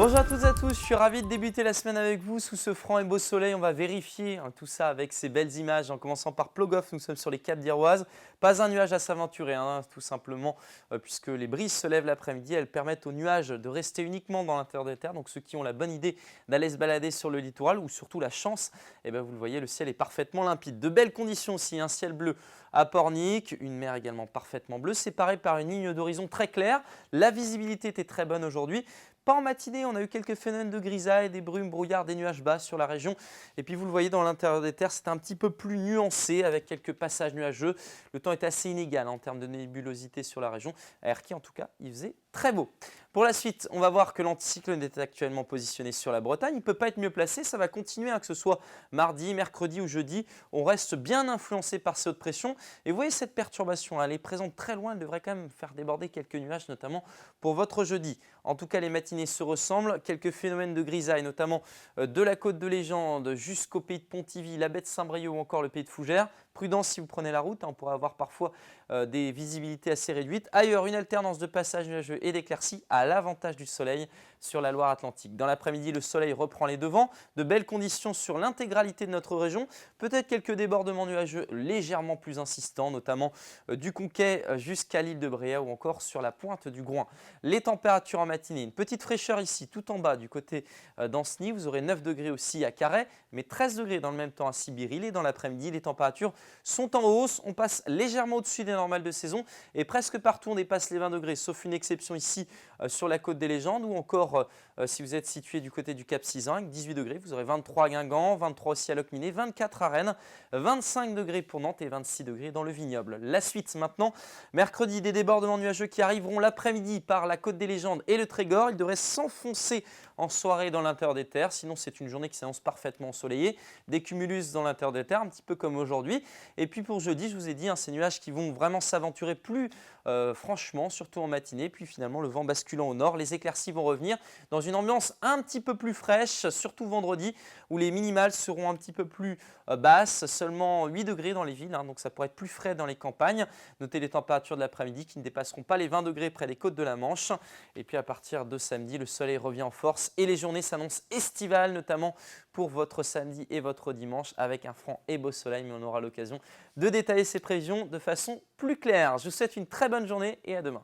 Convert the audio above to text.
Bonjour à toutes et à tous, je suis ravi de débuter la semaine avec vous sous ce franc et beau soleil. On va vérifier tout ça avec ces belles images en commençant par Plogoff. Nous sommes sur les Caps d'Iroise. Pas un nuage à s'aventurer, tout simplement, puisque les brises se lèvent l'après-midi. Elles permettent aux nuages de rester uniquement dans l'intérieur des terres. Donc ceux qui ont la bonne idée d'aller se balader sur le littoral ou surtout la chance, vous le voyez, le ciel est parfaitement limpide. De belles conditions aussi, un ciel bleu à Pornic, une mer également parfaitement bleue, séparée par une ligne d'horizon très claire. La visibilité était très bonne aujourd'hui. Pas en matinée, on a eu quelques phénomènes de grisaille, des brumes, brouillards, des nuages bas sur la région. Et puis vous le voyez dans l'intérieur des terres, c'est un petit peu plus nuancé avec quelques passages nuageux. Le temps est assez inégal en termes de nébulosité sur la région. À Erquy, en tout cas, il faisait très beau. Pour la suite, on va voir que l'anticyclone est actuellement positionné sur la Bretagne. Il ne peut pas être mieux placé, ça va continuer, que ce soit mardi, mercredi ou jeudi. On reste bien influencé par ces hautes pressions. Et vous voyez cette perturbation, elle est présente très loin, elle devrait quand même faire déborder quelques nuages, notamment pour votre jeudi. En tout cas, les matinées se ressemblent. Quelques phénomènes de grisaille, notamment de la côte de Légende jusqu'au pays de Pontivy, la baie de Saint-Brieuc ou encore le pays de Fougères. Prudence si vous prenez la route, on pourrait avoir parfois des visibilités assez réduites. Ailleurs, une alternance de passages nuageux et d'éclaircies à l'avantage du soleil sur la Loire-Atlantique. Dans l'après-midi, le soleil reprend les devants. De belles conditions sur l'intégralité de notre région. Peut-être quelques débordements nuageux légèrement plus insistants, notamment du Conquet jusqu'à l'île de Bréa ou encore sur la pointe du Groin. Les températures en matinée, une petite fraîcheur ici, tout en bas du côté d'Ancenis. Vous aurez 9 degrés aussi à Carhaix, mais 13 degrés dans le même temps à Sibiril. Et dans l'après-midi, les températures sont en hausse. On passe légèrement au-dessus des normales de saison et presque partout on dépasse les 20 degrés, sauf une exception ici sur la côte des Légendes ou encore si vous êtes situé du côté du Cap Sizun avec 18 degrés. Vous aurez 23 à Guingamp, 23 aussi à Locminé, 24 à Rennes, 25 degrés pour Nantes et 26 degrés dans le Vignoble. La suite maintenant, mercredi, des débordements nuageux qui arriveront l'après-midi par la côte des Légendes et le Trégor. Ils devraient s'enfoncer en soirée dans l'intérieur des terres. Sinon, c'est une journée qui s'annonce parfaitement ensoleillée. Des cumulus dans l'intérieur des terres, un petit peu comme aujourd'hui. Et puis pour jeudi, je vous ai dit, ces nuages qui vont vraiment s'aventurer plus franchement, surtout en matinée. Puis finalement, le vent basculant au nord, les éclaircies vont revenir dans une ambiance un petit peu plus fraîche, surtout vendredi, où les minimales seront un petit peu plus basses, seulement 8 degrés dans les villes. Donc ça pourrait être plus frais dans les campagnes. Notez les températures de l'après-midi qui ne dépasseront pas les 20 degrés près des côtes de la Manche. Et puis à partir de samedi, le soleil revient en force et les journées s'annoncent estivales, notamment pour votre samedi et votre dimanche avec un franc et beau soleil. Mais on aura l'occasion de détailler ces prévisions de façon plus claire. Je vous souhaite une très bonne journée et à demain.